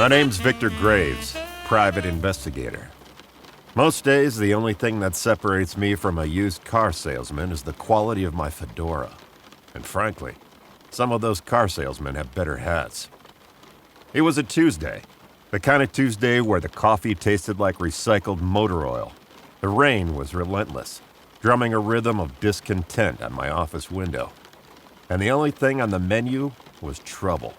My name's Victor Graves, private investigator. Most days, the only thing that separates me from a used car salesman is the quality of my fedora. And frankly, some of those car salesmen have better hats. It was a Tuesday, the kind of Tuesday where the coffee tasted like recycled motor oil. The rain was relentless, drumming a rhythm of discontent on my office window. And the only thing on the menu was trouble.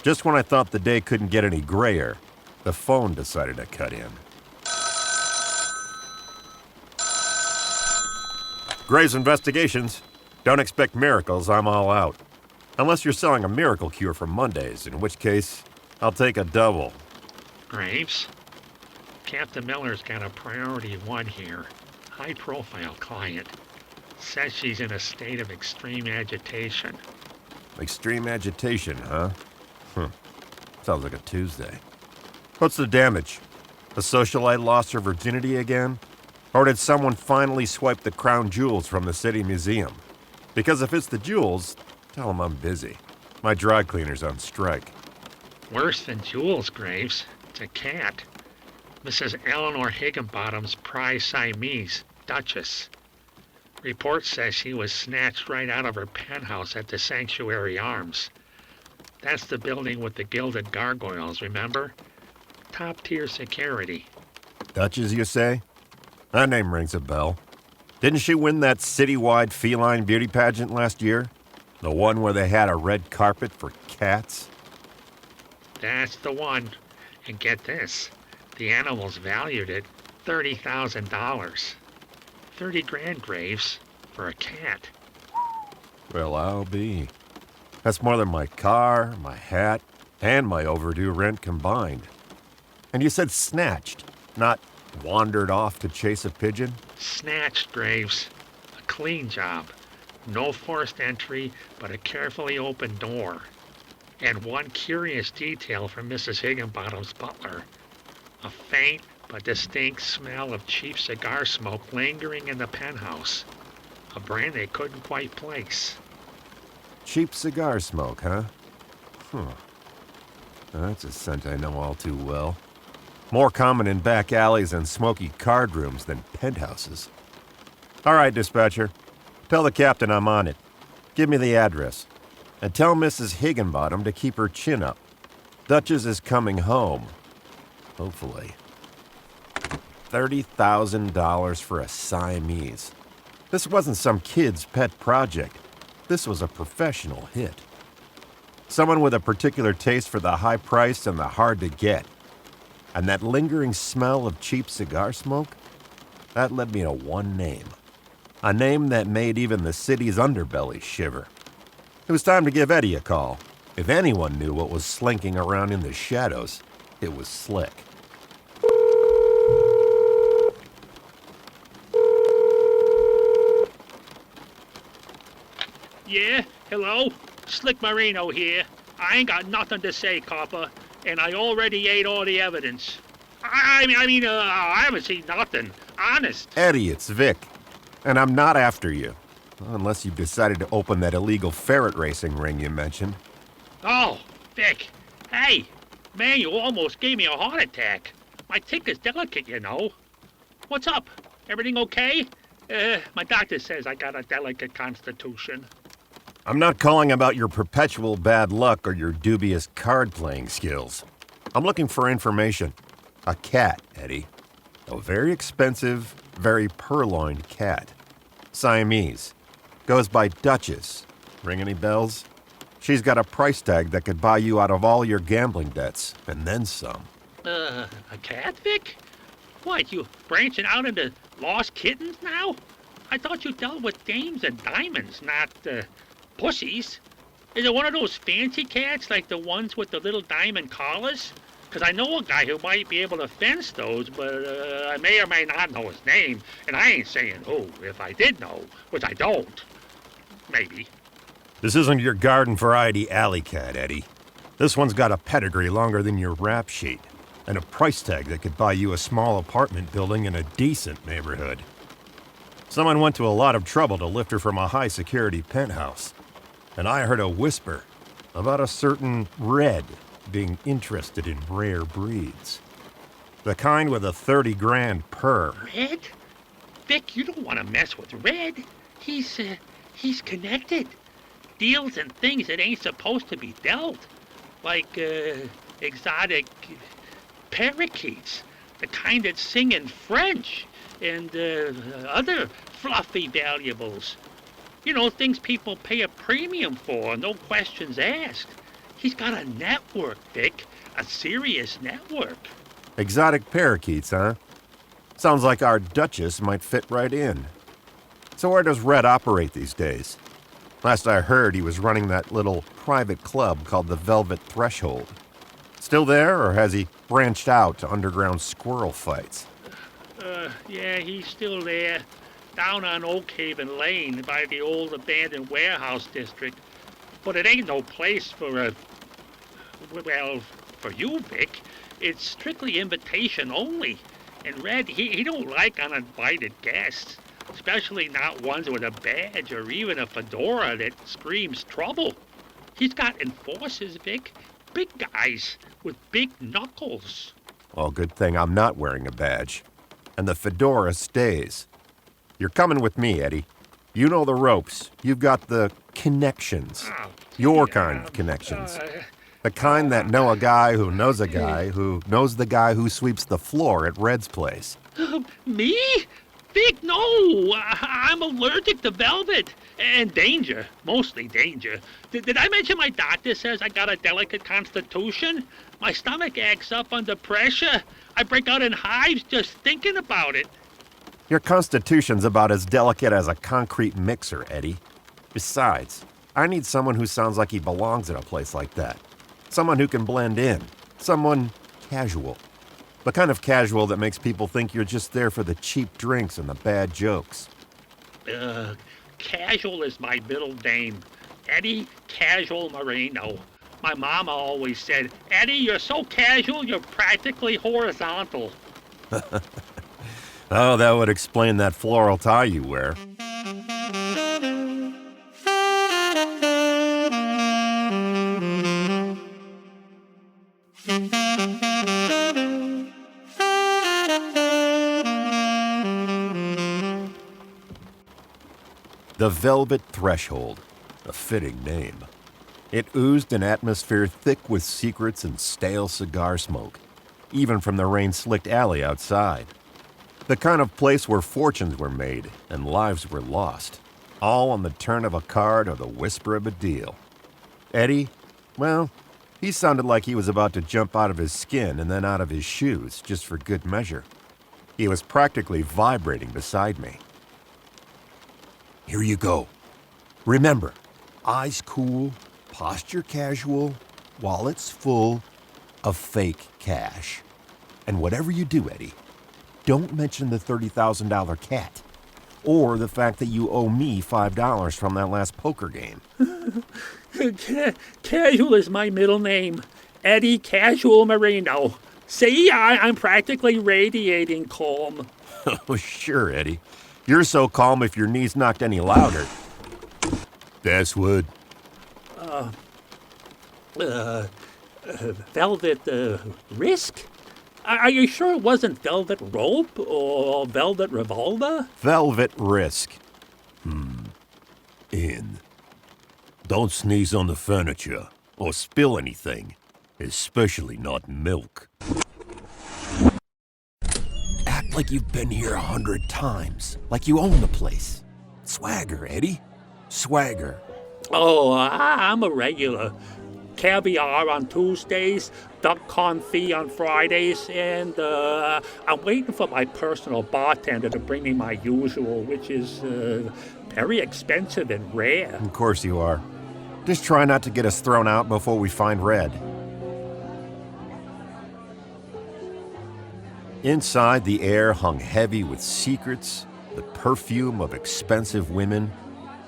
Just when I thought the day couldn't get any grayer, the phone decided to cut in. Graves Investigations. Don't expect miracles, I'm all out. Unless you're selling a miracle cure for Mondays, in which case, I'll take a double. Graves? Captain Miller's got a priority one here. High-profile client. Says she's in a state of extreme agitation. Extreme agitation, huh? Sounds like a Tuesday. What's the damage? A socialite lost her virginity again? Or did someone finally swipe the crown jewels from the city museum? Because if it's the jewels, tell them I'm busy. My dry cleaner's on strike. Worse than jewels, Graves. It's a cat. Mrs. Eleanor Higginbottom's prize Siamese, Duchess. Report says she was snatched right out of her penthouse at the Sanctuary Arms. That's the building with the gilded gargoyles, remember? Top-tier security. Duchess, you say? That name rings a bell. Didn't she win that citywide feline beauty pageant last year? The one where they had a red carpet for cats? That's the one. And get this, the animals valued at $30,000. 30 grand, Graves, for a cat. Well, I'll be. That's more than my car, my hat, and my overdue rent combined. And you said snatched, not wandered off to chase a pigeon? Snatched, Graves. A clean job. No forced entry, but a carefully opened door. And one curious detail from Mrs. Higginbottom's butler. A faint but distinct smell of cheap cigar smoke lingering in the penthouse. A brand they couldn't quite place. Cheap cigar smoke, huh? That's a scent I know all too well. More common in back alleys and smoky card rooms than penthouses. All right, dispatcher. Tell the captain I'm on it. Give me the address. And tell Mrs. Higginbottom to keep her chin up. Duchess is coming home. Hopefully. $30,000 for a Siamese. This wasn't some kid's pet project. This was a professional hit. Someone with a particular taste for the high price and the hard to get. And that lingering smell of cheap cigar smoke? That led me to one name. A name that made even the city's underbelly shiver. It was time to give Eddie a call. If anyone knew what was slinking around in the shadows, it was Slick. Yeah, hello? Slick Marino here. I ain't got nothing to say, copper, and I already ate all the evidence. I haven't seen nothing. Honest. Eddie, it's Vic. And I'm not after you. Unless you've decided to open that illegal ferret racing ring you mentioned. Oh, Vic. Hey, man, you almost gave me a heart attack. My tick is delicate, you know. What's up? Everything okay? My doctor says I got a delicate constitution. I'm not calling about your perpetual bad luck or your dubious card-playing skills. I'm looking for information. A cat, Eddie. A very expensive, very purloined cat. Siamese. Goes by Duchess. Ring any bells? She's got a price tag that could buy you out of all your gambling debts, and then some. A cat, Vic? What, you branching out into lost kittens now? I thought you dealt with dames and diamonds, not, pussies. Is it one of those fancy cats like the ones with the little diamond collars? Because I know a guy who might be able to fence those, but I may or may not know his name, and I ain't saying who. If I did know, which I don't. Maybe. This isn't your garden variety alley cat, Eddie. This one's got a pedigree longer than your rap sheet, and a price tag that could buy you a small apartment building in a decent neighborhood. Someone went to a lot of trouble to lift her from a high-security penthouse. And I heard a whisper about a certain red being interested in rare breeds. The kind with a 30 grand purr. Red? Vic, you don't want to mess with Red. He's connected. Deals in things that ain't supposed to be dealt. Like, exotic parakeets. The kind that sing in French. And, other fluffy valuables. You know, things people pay a premium for, no questions asked. He's got a network, Vic. A serious network. Exotic parakeets, huh? Sounds like our Duchess might fit right in. So where does Red operate these days? Last I heard, he was running that little private club called the Velvet Threshold. Still there, or has he branched out to underground squirrel fights? Yeah, he's still there. Down on Oak Haven Lane by the old abandoned warehouse district. But it ain't no place for for you, Vic. It's strictly invitation only. And Red, he don't like uninvited guests. Especially not ones with a badge or even a fedora that screams trouble. He's got enforcers, Vic. Big guys with big knuckles. Well, good thing I'm not wearing a badge. And the fedora stays. You're coming with me, Eddie. You know the ropes. You've got the connections. Your kind of connections. The kind that know a guy who knows a guy who knows the guy who sweeps the floor at Red's place. Me? Vic, no. I'm allergic to velvet. And danger. Mostly danger. Did I mention my doctor says I got a delicate constitution? My stomach acts up under pressure. I break out in hives just thinking about it. Your constitution's about as delicate as a concrete mixer, Eddie. Besides, I need someone who sounds like he belongs in a place like that. Someone who can blend in. Someone casual. The kind of casual that makes people think you're just there for the cheap drinks and the bad jokes. Casual is my middle name. Eddie Casual Marino. My mama always said, Eddie, you're so casual, you're practically horizontal. Oh, that would explain that floral tie you wear. The Velvet Threshold, a fitting name. It oozed an atmosphere thick with secrets and stale cigar smoke, even from the rain-slicked alley outside. The kind of place where fortunes were made and lives were lost, all on the turn of a card or the whisper of a deal. Eddie, well, he sounded like he was about to jump out of his skin and then out of his shoes, just for good measure. He was practically vibrating beside me. Here you go. Remember, eyes cool, posture casual, wallets full of fake cash. And whatever you do, Eddie, don't mention the $30,000 cat or the fact that you owe me $5 from that last poker game. Casual is my middle name. Eddie Casual Marino. See, I'm practically radiating calm. Oh, sure, Eddie. You're so calm if your knees knocked any louder. Basswood. Velvet Risk? Are you sure it wasn't Velvet Rope or Velvet Revolver? Velvet Risk. In. Don't sneeze on the furniture or spill anything, especially not milk. Act like you've been here 100 times, like you own the place. Swagger, Eddie. Swagger. Oh, I'm a regular. Caviar on Tuesdays, duck confit on Fridays, and I'm waiting for my personal bartender to bring me my usual, which is very expensive and rare. Of course you are. Just try not to get us thrown out before we find Red. Inside, the air hung heavy with secrets, the perfume of expensive women,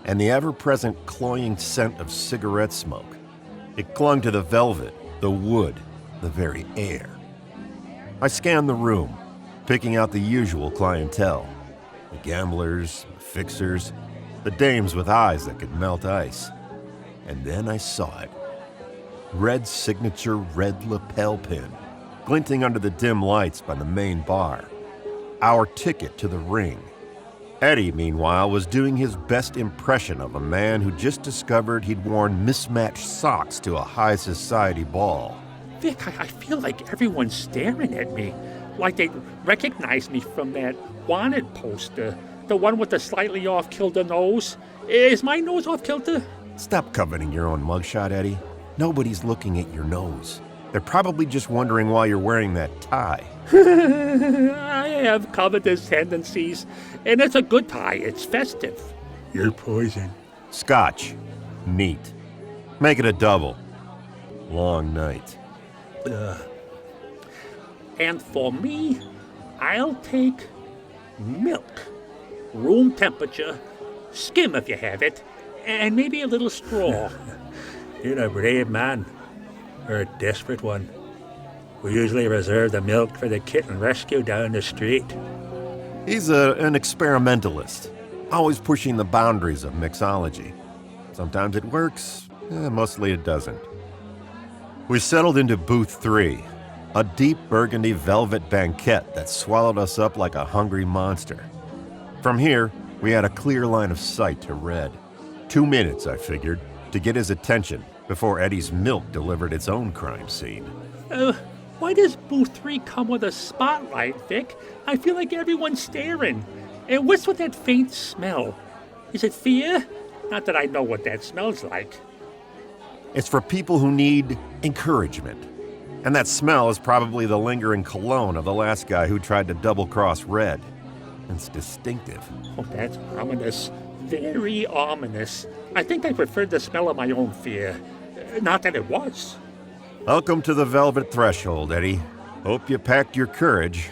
and the ever-present cloying scent of cigarette smoke. It clung to the velvet, the wood, the very air. I scanned the room, picking out the usual clientele. The gamblers, the fixers, the dames with eyes that could melt ice. And then I saw it. Red's signature red lapel pin, glinting under the dim lights by the main bar. Our ticket to the ring. Eddie, meanwhile, was doing his best impression of a man who just discovered he'd worn mismatched socks to a high society ball. Vic, I feel like everyone's staring at me. Like they recognize me from that wanted poster. The one with the slightly off-kilter nose. Is my nose off-kilter? Stop coveting your own mugshot, Eddie. Nobody's looking at your nose. They're probably just wondering why you're wearing that tie. I have covetous tendencies, and it's a good tie. It's festive. You're poison. Scotch. Neat. Make it a double. Long night. And for me, I'll take milk. Room temperature, skim if you have it, and maybe a little straw. You're a brave man, or a desperate one. We usually reserve the milk for the kitten rescue down the street. He's an experimentalist, always pushing the boundaries of mixology. Sometimes it works, mostly it doesn't. We settled into booth 3, a deep burgundy velvet banquette that swallowed us up like a hungry monster. From here, we had a clear line of sight to Red. 2 minutes, I figured, to get his attention before Eddie's milk delivered its own crime scene. Why does booth 3 come with a spotlight, Vic? I feel like everyone's staring. And what's with that faint smell? Is it fear? Not that I know what that smells like. It's for people who need encouragement. And that smell is probably the lingering cologne of the last guy who tried to double-cross Red. It's distinctive. Oh, that's ominous. Very ominous. I think I preferred the smell of my own fear. Not that it was. Welcome to the Velvet Threshold, Eddie. Hope you packed your courage.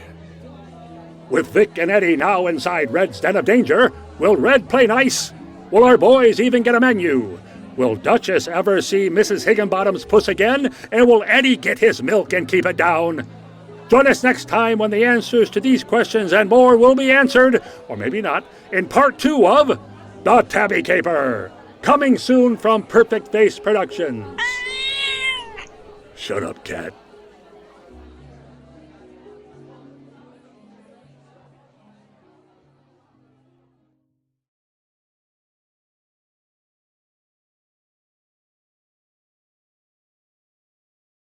With Vic and Eddie now inside Red's den of danger, will Red play nice? Will our boys even get a menu? Will Duchess ever see Mrs. Higginbottom's puss again? And will Eddie get his milk and keep it down? Join us next time when the answers to these questions and more will be answered, or maybe not, in part 2 of The Tabby Caper, coming soon from Perfect Face Productions. Shut up, cat.